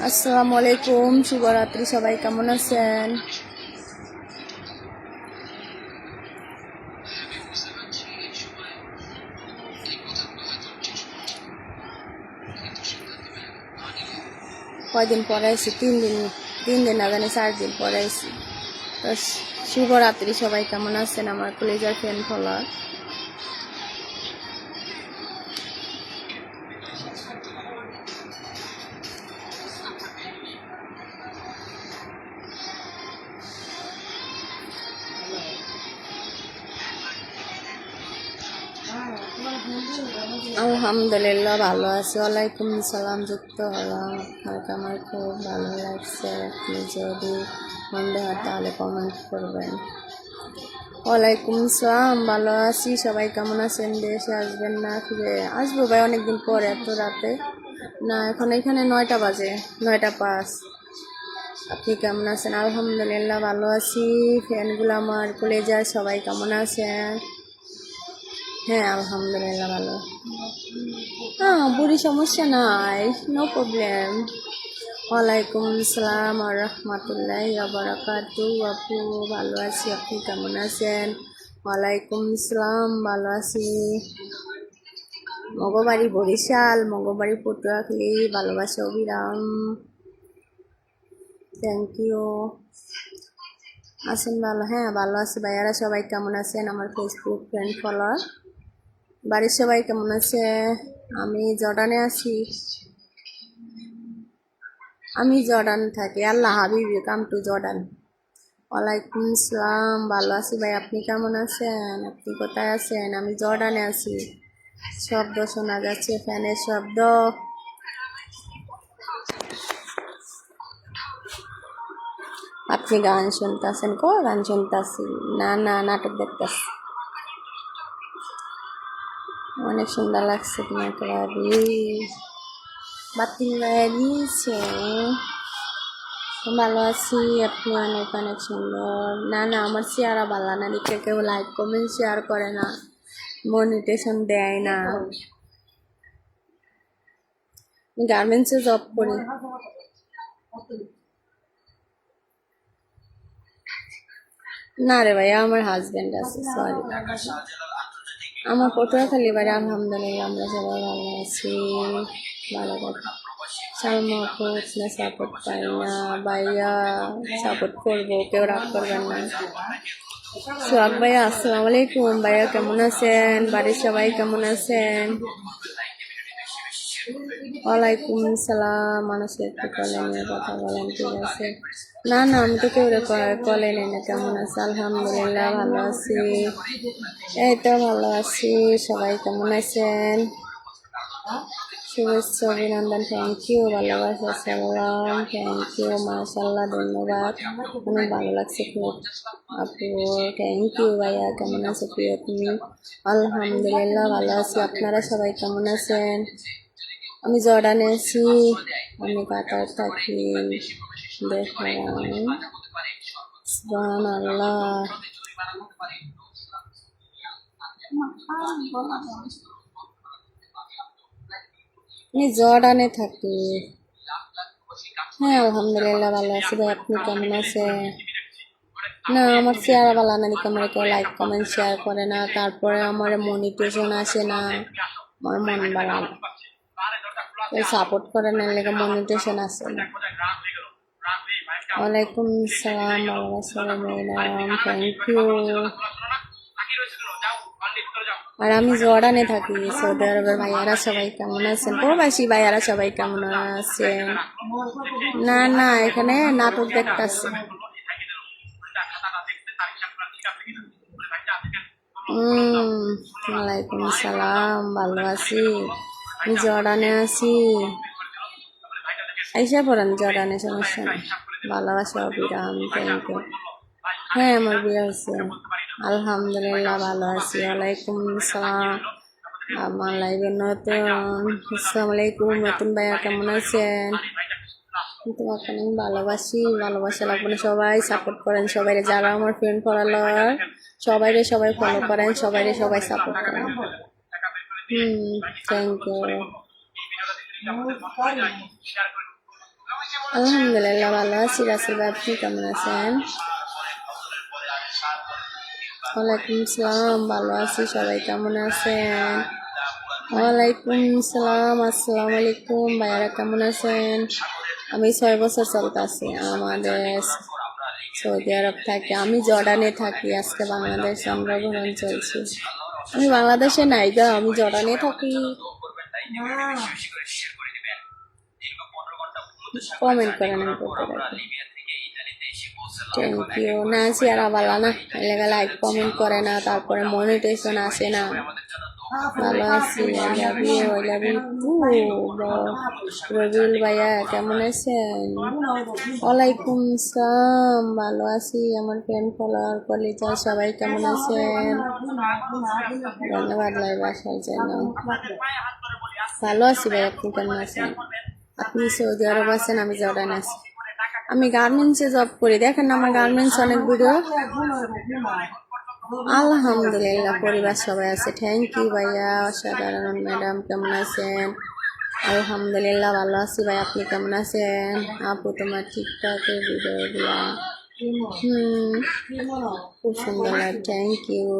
আসসালামু আলাইকুম শুভরাত্রি। সবাই কেমন আছেন? কয়দিন পরে আইসি? 3 দিন না জানি 4 দিন পরে আইসি। তো শুভরাত্রি। সবাই কেমন আছেন আমার কলেজের ফ্রেন্ড ফলোয়ার? আলহামদুলিল্লাহ ভালো আছি। ওয়ালাইকুম সালাম যুক্ত হলাম। আপনাকে আমার খুব ভালো লাগছে। আপনি যদি মন্দ হয় তাহলে কমেন্ট করবেন। ওয়ালাইকুম সালাম, ভালো আছি। সবাই কেমন আছেন? দেশে আসবেন না? ফিরে আসবো ভাই অনেকদিন পরে। এত রাতে না, এখন এখানে 9টা বাজে, 9টা 5। আপনি কেমন আছেন? আলহামদুলিল্লাহ ভালো আছি। ফ্রেন্ডগুলো আমার কলেজের সবাই কেমন আছেন? হ্যাঁ আলহামদুলিল্লাহ ভালো। হ্যাঁ বুড়ি সমস্যা নাই, নো প্রবলেম। ওয়ালাইকুম আসসালাম আর রহমতুল্লাহি ওয়া বারাকাতু। আপু ভালো আছি, আপনি কেমন আছেন? ওয়ালাইকুম আসসালাম, ভালো আছি। মগবাড়ি বরিশাল, মগবাড়ি পটুয়াখালী, ভালোবাসা অবিরাম। Thank you. আছেন ভালো? হ্যাঁ ভালো আছি। ভাইয়ারা সবাই কেমন আছেন আমার ফেসবুক ফ্রেন্ড ফলোয়ার? বাড়ির সবাই কেমন আছে? আমি জর্ডানে আছি। আমি জর্ডান থাকি। আল্লাহ হাবিবি, কাম টু জর্ডান। ওয়ালাইকুম আসসালাম, ভালো আছি ভাই। আপনি কেমন আছেন? আপনি কোথায় আছেন? আমি জর্ডানে আছি। শব্দ শোনা যাচ্ছে, ফ্যানের শব্দ। আপনি গান শুনতেছেন? কো গান শুনতেছি? না না, নাটক দেখতেছি। অনেক সুন্দর লাগছে তোমাকে ভাবি। বাতি দিয়েছে। ভালো আছি। আপনি অনেক অনেক সুন্দর। না না, আমার চেহারা ভালো না দেখে কেউ লাইক কমেন্ট শেয়ার করে না, মনিটেশন দেয় না। গার্মেন্টসে জব করি। না রে ভাইয়া, আমার হাজবেন্ড আছে, সরি। আমার পটুয়াখালী বাড়ি। আলহামদুলিল্লাহ আমরা সবাই ভালো আছি। ভালো কথা। সালমা আপু আপনার সাপোর্ট পাই না ভাইয়া, সাপোর্ট করবো, কেউ রাগ করবেন না। সোহাগ ভাইয়া আসসালামু আলাইকুম। ভাইয়া কেমন আছেন? বাড়ির সবাই কেমন আছেন? ওয়ালাইকুম সালাম। মানুষের একটু কলে নিয়ে কথা বলেন, ঠিক আছে? না না, আমি তো কেউ কলে নেই না। কেমন আছে? আলহামদুলিল্লাহ ভালো আছি। এই তো ভালো আছি। সবাই কেমন আছেন? শুভেচ্ছা অভিনন্দন, থ্যাংক ইউ। ভালোবাসা সালাম, থ্যাংক ইউ। মাশাল্লাহ, ধন্যবাদ। অনেক ভালো লাগছে খুব আপু, থ্যাংক ইউ। ভাইয়া কেমন আছো প্রিয় তুমি? আলহামদুলিল্লাহ ভালো আছি। আপনারা সবাই কেমন আছেন? আমি জর্ডানে আছি। আমি কাতার থাকি। দেখলাম সুবহানাল্লাহ। আমি জর্ডানে থাকি। হ্যাঁ আলহামদুলিল্লাহ ভালো আছি ভাই। আপনি কেমন আছেন? না, আমার চেহারা ভালো না দেখে আমার কেউ লাইক কমেন্ট শেয়ার করে না, তারপরে আমার মনিটেশন আসে না। আমার মন ভালো না, ওই সাপোর্ট করে না লেগে মনিটেশন আসে না। ওয়ালাইকুম আসসালাম, ভালোবাসা ম্যাডাম, থ্যাংক ইউ। আর আমি জর্ডানে থাকি, সৌদি আরবের। ভাইয়ারা সবাই কেমন আছেন? প্রবাসী ভাইয়ারা সবাই কেমন আছেন? না না, এখানে নাটক দেখতেছে। ওয়ালাইকুম সালাম, ভালো আছি। আমি জর্ডানে আছি। আইসা পড়েন জর্ডানে, সমস্যা নেই। ভালোবাসা অবিরাম, থ্যাংক ইউ। হ্যাঁ আমার বিয়ে হয়েছে, আলহামদুলিল্লাহ ভালো আছি। ওয়ালাইকুম আসসালাম। আমার লাইভে নতুন, আসসালামু আলাইকুম নতুন ভাইয়া, কেমন আছেন? তোমাকে আমি ভালোবাসি, ভালোবাসা লাগবে না, সবাই সাপোর্ট করেন, সবাই যারা আমার ফ্রেন্ড ফলোয়ার সবাই ফলো করেন, সবাই সাপোর্ট করেন। Thank you. আলহামদুলিল্লাহ ভালো আছি রাসেল ভাই, আপনি কেমন আছেন? ওয়ালাইকুম আসসালাম, ভালো আছি, সবাই কেমন আছেন? ওয়ালাইকুম আসসালাম, আসসালামু আলাইকুম ভাইয়ারা, কেমন আছেন? আমি 6 বছর চলতেছি আমাদের সৌদি আরব থাকি, আমি জর্ডানে থাকি, আজকে বাংলাদেশে আমরা ভ্রমণ চলছি। আমি বাংলাদেশে নাই গা, আমি জর্ডানে থাকি। কমেন্ট করেন, আমি করতে পারি। Thank you. না চেয়ারা বালা না, এলাকা লাইক কমেন্ট করে না, তারপরে মনিটেশন আসে না। ভালো আছি, রবিউল ভাইয়া কেমন আছেন? ওয়ালাইকুম আসসালাম, ভালো আছি। আমার ফ্রেন্ড ফলোয়ার কলিজার সবাই কেমন আছেন? ধন্যবাদ লাইভ আসার জন্য। ভালো আছি ভাই, আপনি কেমন আছেন? আপনি সৌদি আরব আছেন, আমি জর্ডান আছি। আমি গার্মেন্টসে জব করি, দেখেন আমার গার্মেন্টস অনেক ভিডিও। আলহামদুলিল্লাহ পরিবার সবাই আছে, থ্যাংক ইউ ভাইয়া। অসাধারণ ম্যাডাম, কেমন আছেন? আলহামদুলিল্লাহ ভালো আছি ভাই, আপনি কেমন আছেন? আপু তোমার টিকটকের ভিডিওগুলা খুব সুন্দর লাগে, thank you,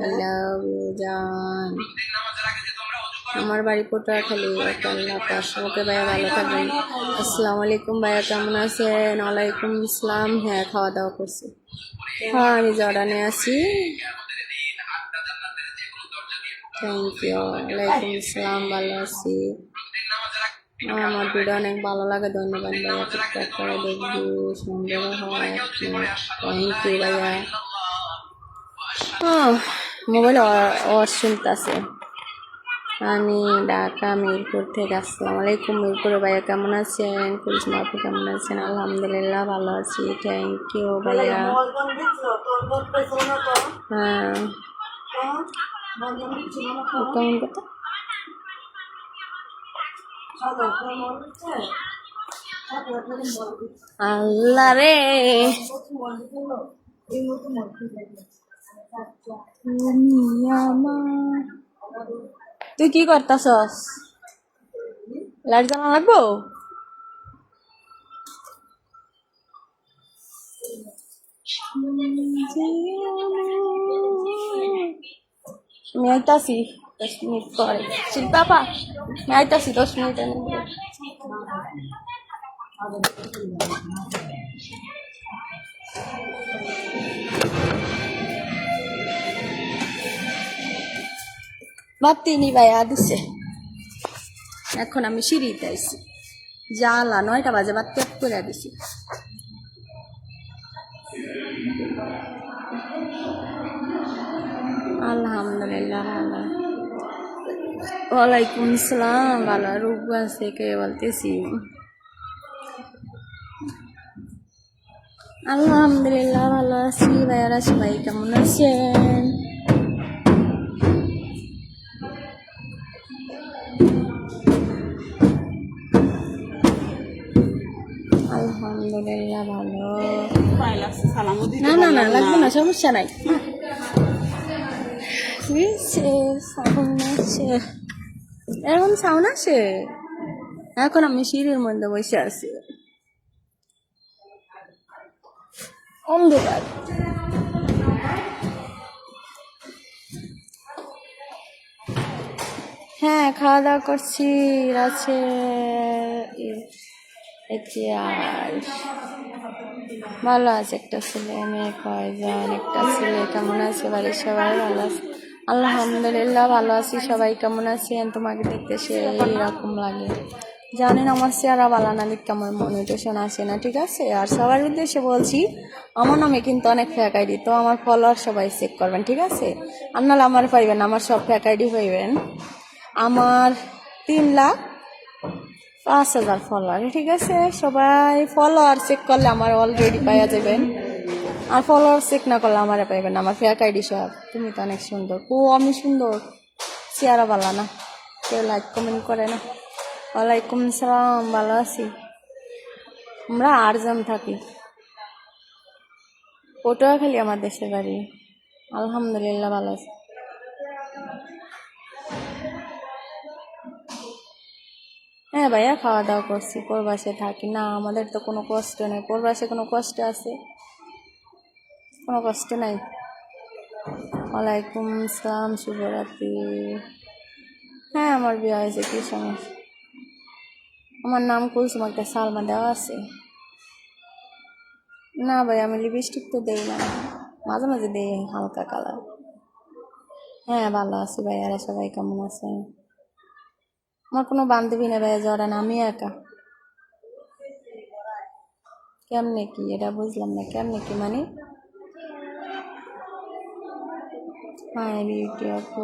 I love you জান। আমার বাড়ি পটুয়াখালী। আল্লাহ পাশ, ওকে ভাইয়া ভালো থাকবেন। আসসালামু আলাইকুম ভাইয়া, কেমন আছেন? ওয়ালাইকুম আসসালাম। হ্যাঁ খাওয়া দাওয়া করছি। হ্যাঁ আমি জর্ডানে আছি। Thank you. ওয়ালাইকুম আসসালাম, ভালো আছি। আমার ভিডিও অনেক ভালো লাগে, ধন্যবাদ ভাইয়া। টিকটক করে দেখবি, সুন্দর হয় আপনি। থ্যাংক ইউ ভাইয়া। মোবাইল শুনতেছে। আমি ঢাকা মিরপুর থেকে। আসসালামু আলাইকুম মিরপুরে ভাইয়া, কেমন আছেন? কুলসুম আপু কেমন আছেন? আলহামদুলিল্লাহ ভালো আছি, থ্যাংক ইউ ভাইয়া। হ্যাঁ কেমন কথা? আল্লাহ রে, তুই কি করতাছস? লাইট জ্বালানো লাগবো? আমি আইতাছি 10 মিনিট পরে। শিল্পাপা আমি আইতাছি 10 মিনিটের মধ্যে। ভাবতেই ভাইয়া দিচ্ছে। এখন আমি সিঁড়িতে আইছি, জ্বালা 9টা বাজে, ভাত পেট করে দিছি। আলহামদুলিল্লাহ ভালো। ওয়ালাইকুম আসসালাম, ভালো। রূপগঞ্জ থেকে বলতেছি। আলহামদুলিল্লাহ ভালো আছি ভাইয়ারা, সবাই কেমন আছেন? আলহামদুলিল্লাহ ভালো। না লাগবে না, সমস্যা নাই। এরকম সাউন্ড আসে। এখন আমি সিঁড়ির মধ্যে বসে আছি, অন্ধকার। হ্যাঁ খাওয়া দাওয়া করছি। আছে ভালো আছে, একটা ছেলে মেয়ে কয়জন? একটা ছেলে। কেমন আছে বাড়ির সবাই? ভালো আছে আলহামদুলিল্লাহ ভালো আছি, সবাই কেমন আছেন? তোমাকে দেখতে সেই রকম লাগে, জানেন আমার চেহারা বালা না দেখতে আমার মনিটেশন আসে না, ঠিক আছে? আর সবার উদ্দেশ্যে বলছি, আমার নামে কিন্তু অনেক ফেক আইডি, তো আমার ফলোয়ার সবাই চেক করবেন, ঠিক আছে? আপনারা আমার পাইবেন, আমার সব ফেক আইডি পাইবেন। আমার 5,000 ফলোয়ার। ঠিক আছে, সবাই ফলোয়ার চেক করলে আমার অলরেডি পাইয়া যাবেন, আর ফলোয়ার চেক না করলে আমার পাইবেন না। আমার ফেক আইডি সব। তুমি তো অনেক সুন্দর। আমি সুন্দর, চেহারা ভালো না, কেউ লাইক কমেন্ট করে না। ওয়ালাইকুম সালাম, ভালো আছি। আমরা 8 জন থাকি। পটুয়াখালী আমার দেশের বাড়ি। আলহামদুলিল্লাহ ভালো আছি। হ্যাঁ ভাইয়া, খাওয়া দাওয়া করছি। প্রবাসে থাকি না, আমাদের তো কোনো কষ্ট নেই। প্রবাসে কোনো কষ্ট আছে? কোনো কষ্ট নাই। ওয়ালাইকুম আসসালাম, শুভরাত্রি। হ্যাঁ, আমার বিয়ে হয়েছে, কি সমস্যা? আমার নাম কুলসুম, একটা সালমা দেওয়া আছে। না ভাই, আমি লিপস্টিক তো দেই না, মাঝে মাঝে দেই হালকা কালার। হ্যাঁ ভালো আছি ভাইয়ারা, সবাই কেমন আছে? আমার কোনো বান্ধবী নেই ভাইয়া, জড়ান আমি একা। কেমনে কি এটা বুঝলাম না, কেমনে কি মানে? হ্যাঁ বিউটি আপু,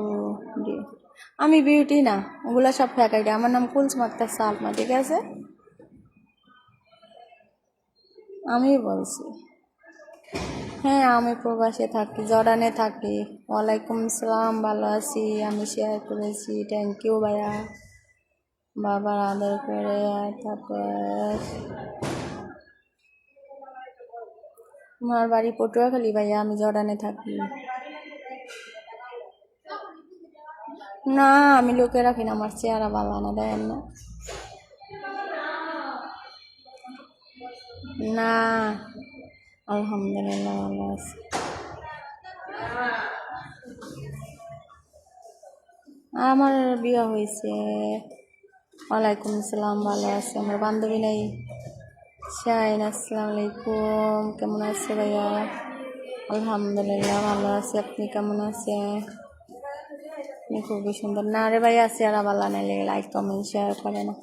আমি বিউটি না, ওগুলা সব ফেক আইডি। আমার নাম কুলসুম আক্তার সালমা, ঠিক আছে? আমি বলছি। হ্যাঁ, আমি প্রবাসে থাকি, জর্ডানে থাকি। ওয়ালাইকুম আসসালাম, ভালো আছি। আমি শেয়ার করেছি, থ্যাংক ইউ ভাইয়া। বাবার আদর করে। তারপর আমার বাড়ি পটুয়াখালী ভাইয়া, আমি জর্ডানে থাকি। না, আমি লোকে রাখি না, আমার চেহারা ভালো না, দেন না। না, আলহামদুলিল্লাহ ভালো আছি। আমার বিয়ে হয়েছে। ওয়ালাইকুম আসসালাম, ভালো আছে। আমার বান্ধবী নেই। শাইন, আসসালামু আলাইকুম, কেমন আছে ভাইয়া? আলহামদুলিল্লাহ ভালো আছি। আপনি কেমন আছেন? আপনি খুবই সুন্দর। না রে ভাইয়া, চেহারা ভালো নাইলে লাইক কমেন্ট শেয়ার করে না।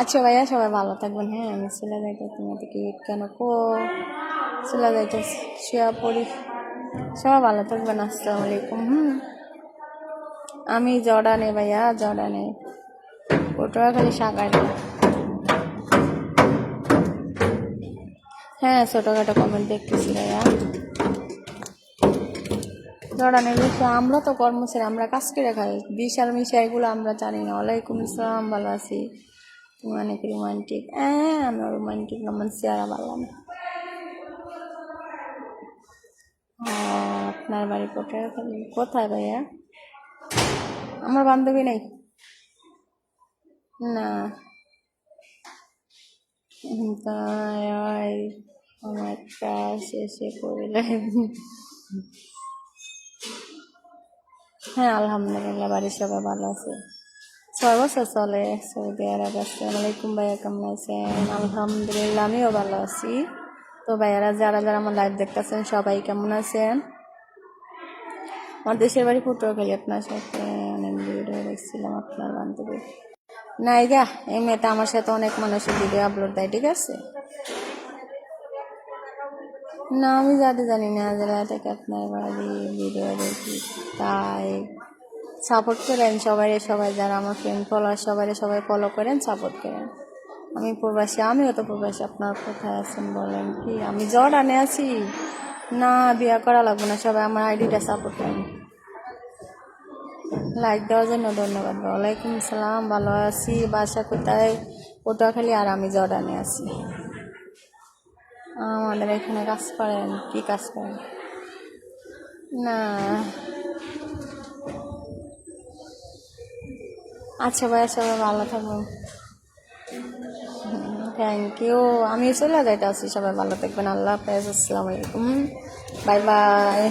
আচ্ছা ভাইয়া, সবাই ভালো থাকবেন। হ্যাঁ, আমি চলে যাইতে, তুমি কি কেন চলে যাইতে শুয়া পড়ি। সবাই ভালো থাকবেন। আসসালামু আলাইকুম। আমি জর্ডানে ভাইয়া, জর্ডানে, পটুয়াখালী সাগারে। হ্যাঁ, ছোটোখাটো কমেন্ট দেখতেছি ভাইয়া। জর্ডানে বেশি, আমরা তো কর্মচারী, আমরা কাজ করে খাই। বিশাল মিশা এগুলো আমরা জানি না। ওয়ালাইকুম আসসালাম, ভালো আছি। তুমি অনেক রোমান্টিক। হ্যাঁ, আমরা রোমান্টিক, আমার চেহারা ভালো না। আপনার বাড়ি পটুয়াখালী কোথায় ভাইয়া? আমার বান্ধবী নেই। না, তাই আমার কাজ শেষে করলে। হ্যাঁ আলহামদুলিল্লাহ, বাড়ির সবাই ভালো আছে। 6 বছর চলে সৌদি আরব। আসসালামু আলাইকুম ভাইয়া, কেমন আছেন? আলহামদুলিল্লাহ, আমিও ভালো আছি। তো ভাইয়ারা, যারা যারা আমার লাইভ দেখতেছেন, সবাই কেমন আছেন? আমার দেশের বাড়ি পটুয়াখালী। আপনার সাথে অনেক ভিডিও দেখছিলাম, আপনার বান্ধবী নাই গা। এমনিতে আমার সাথে অনেক মানুষের ভিডিও আপলোড দেয়, ঠিক আছে? না, আমি যাতে জানি না যারা থেকে আপনার বাড়ি ভিডিও দেখি, তাই সাপোর্ট করেন সবাই। সবাই যারা আমার ফ্রেন্ড ফলোয়ার, সবাই ফলো করেন, সাপোর্ট করেন। আমি প্রবাসী, আমিও তো প্রবাসী। আপনার কোথায় আছেন বলেন? কি আমি জর্ডানে আছি। না, বিয়ে করা লাগবে না, সবাই আমার আইডিটা সাপোর্ট করেন। লাইক দেওয়ার জন্য ধন্যবাদ। ওয়ালাইকুম আসসালাম, ভালো আছি। বাসা কোথায়? পটুয়াখালী, আর আমি জর্ডানে আছি। আমাদের এখানে কাজ করেন? কি কাজ করেন? না, আচ্ছা ভাইয়া, সবাই ভালো থাকবেন। Thank you. আমি চলে যাইতে আছি, সবাই ভালো থাকবেন। আল্লাহ হাফেজ, আসসালামু আলাইকুম, বাই বাই।